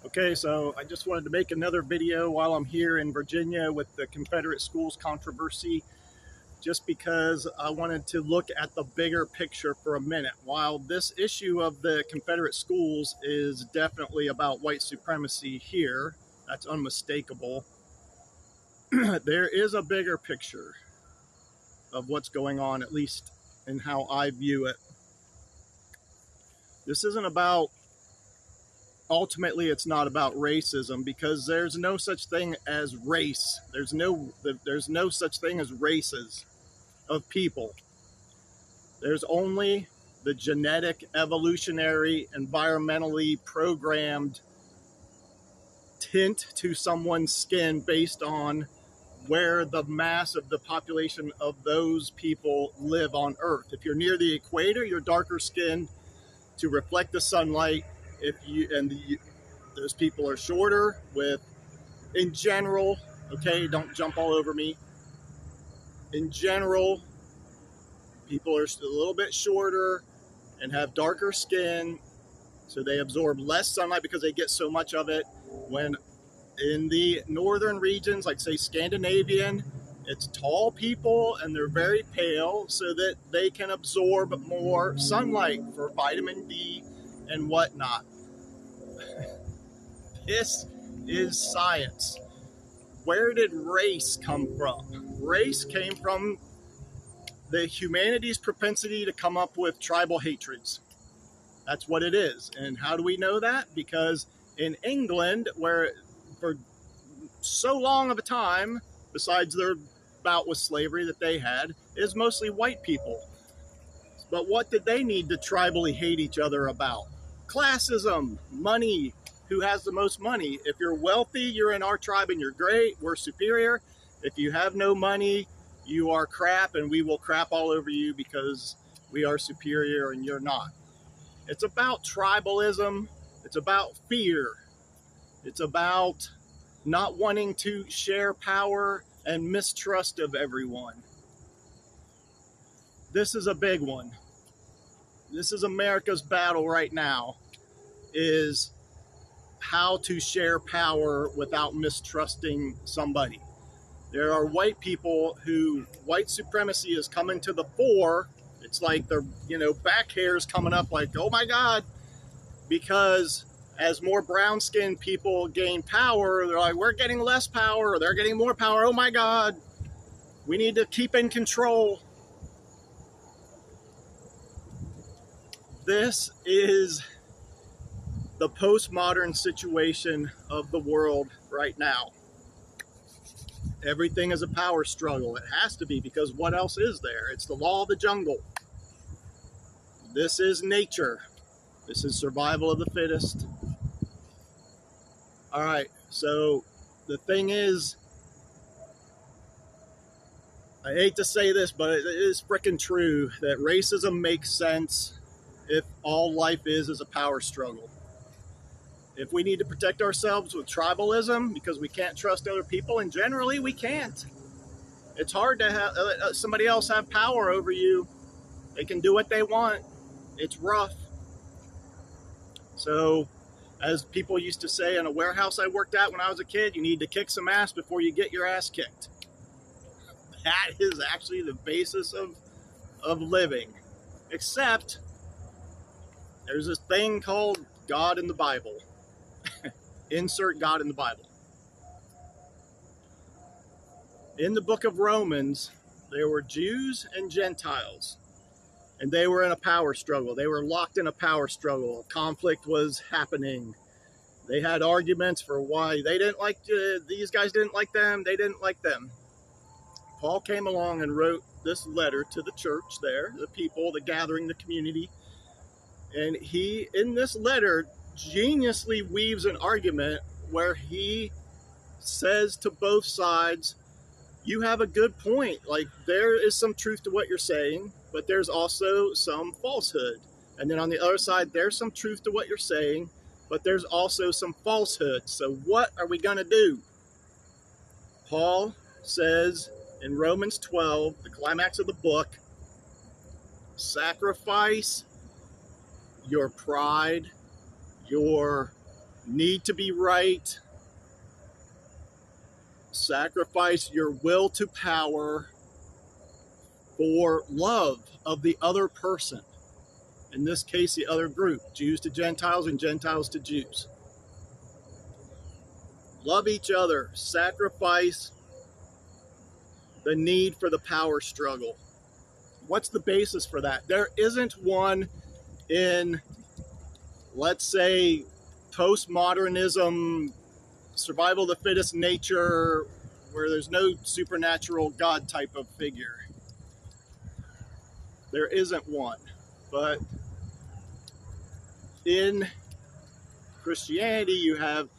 Okay, so I just wanted to make another video while I'm here in Virginia with the Confederate schools controversy, just because I wanted to look at the bigger picture for a minute. While this issue of the Confederate schools is definitely about white supremacy here, that's unmistakable, there is a bigger picture of what's going on, at least in how I view it. This isn't about ultimately, it's not about racism, because there's no such thing as race. There's no such thing as races of people. There's only the genetic, evolutionary, environmentally programmed tint to someone's skin based on where the mass of the population of those people live on Earth. If you're near the equator, you're darker skinned to reflect the sunlight. Those people are shorter in general, okay, don't jump all over me. In general, people are a little bit shorter and have darker skin, so they absorb less sunlight because they get so much of it. When in the northern regions, like say Scandinavian, it's tall people and they're very pale so that they can absorb more sunlight for vitamin D and whatnot. This is science. Where did race come from? Race came from the humanity's propensity to come up with tribal hatreds. That's what it is. And how do we know that? Because in England, where for so long of a time, besides their bout with slavery that they had, is mostly white people. But what did they need to tribally hate each other about? Classism, money. Who has the most money? If you're wealthy, you're in our tribe and you're great, we're superior. If you have no money, you are crap, and we will crap all over you because we are superior and you're not. It's about tribalism. It's about fear. It's about not wanting to share power and mistrust of everyone. This is a big one. This is America's battle right now, is how to share power without mistrusting somebody. There are white people who white supremacy is coming to the fore. It's like their, back hair is coming up like, oh my God, because as more brown-skinned people gain power, they're like, we're getting less power, or they're getting more power. Oh my God, we need to keep in control. This is the postmodern situation of the world right now. Everything is a power struggle. It has to be, because what else is there? It's the law of the jungle. This is nature. This is survival of the fittest. All right, so the thing is, I hate to say this, but it is freaking true that racism makes sense if all life is a power struggle. If we need to protect ourselves with tribalism because we can't trust other people, and generally we can't. It's hard to have somebody else have power over you. They can do what they want. It's rough. So, as people used to say in a warehouse I worked at when I was a kid, you need to kick some ass before you get your ass kicked. That is actually the basis of living. Except, there's this thing called God in the Bible. Insert God in the Bible. In the book of Romans, there were Jews and Gentiles, and they were in a power struggle. They were locked in a power struggle. Conflict was happening. They had arguments for why they didn't like these guys didn't like them. They didn't like them. Paul came along and wrote this letter to the church there, the people, the gathering, the community. And he, in this letter, geniusly weaves an argument where he says to both sides, you have a good point. Like, there is some truth to what you're saying, but there's also some falsehood. And then on the other side, there's some truth to what you're saying, but there's also some falsehood. So what are we going to do? Paul says in Romans 12, the climax of the book, sacrifice your pride, your need to be right, sacrifice your will to power for love of the other person. In this case, the other group, Jews to Gentiles and Gentiles to Jews. Love each other, sacrifice the need for the power struggle. What's the basis for that? There isn't one in, let's say, postmodernism, survival of the fittest nature, where there's no supernatural God type of figure. There isn't one. But in Christianity, you have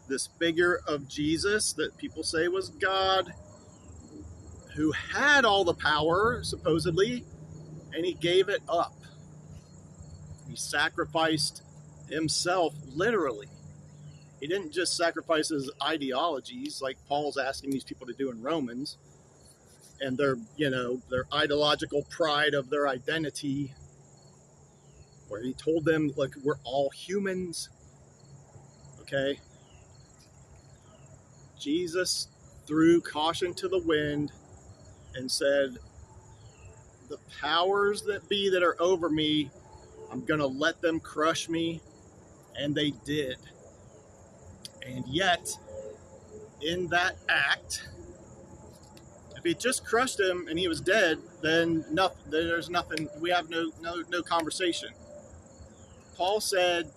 this figure of Jesus that people say was God, who had all the power, supposedly, and he gave it up. He sacrificed himself, literally. He didn't just sacrifice his ideologies, like Paul's asking these people to do in Romans, and their ideological pride of their identity, where he told them, look, we're all humans, okay? Jesus threw caution to the wind and said, the powers that be that are over me, I'm going to let them crush me. And they did. And yet, in that act, if he just crushed him and he was dead, then there's nothing, we have no conversation. Paul said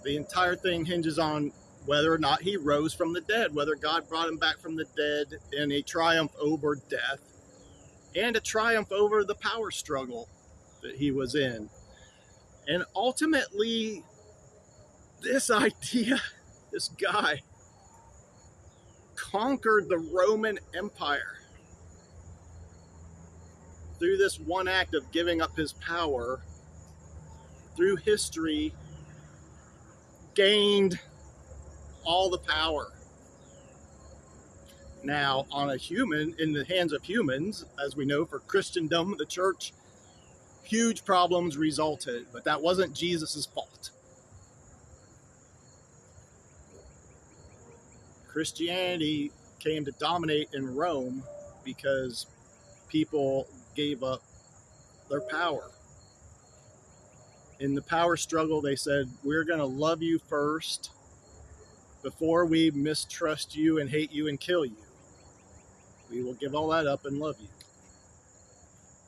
the entire thing hinges on whether or not he rose from the dead, whether God brought him back from the dead in a triumph over death and a triumph over the power struggle that he was in. And ultimately, this idea, this guy conquered the Roman Empire through this one act of giving up his power. Through history, gained all the power. Now, on a human, in the hands of humans, as we know, for Christendom, the church, huge problems resulted, but that wasn't Jesus's fault. Christianity came to dominate in Rome because people gave up their power. In the power struggle, they said, we're going to love you first before we mistrust you and hate you and kill you. We will give all that up and love you.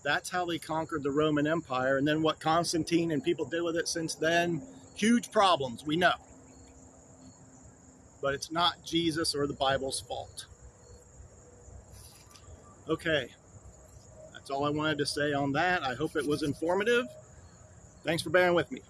That's how they conquered the Roman Empire. And then what Constantine and people did with it since then, huge problems, we know. But it's not Jesus or the Bible's fault. Okay, that's all I wanted to say on that. I hope it was informative. Thanks for bearing with me.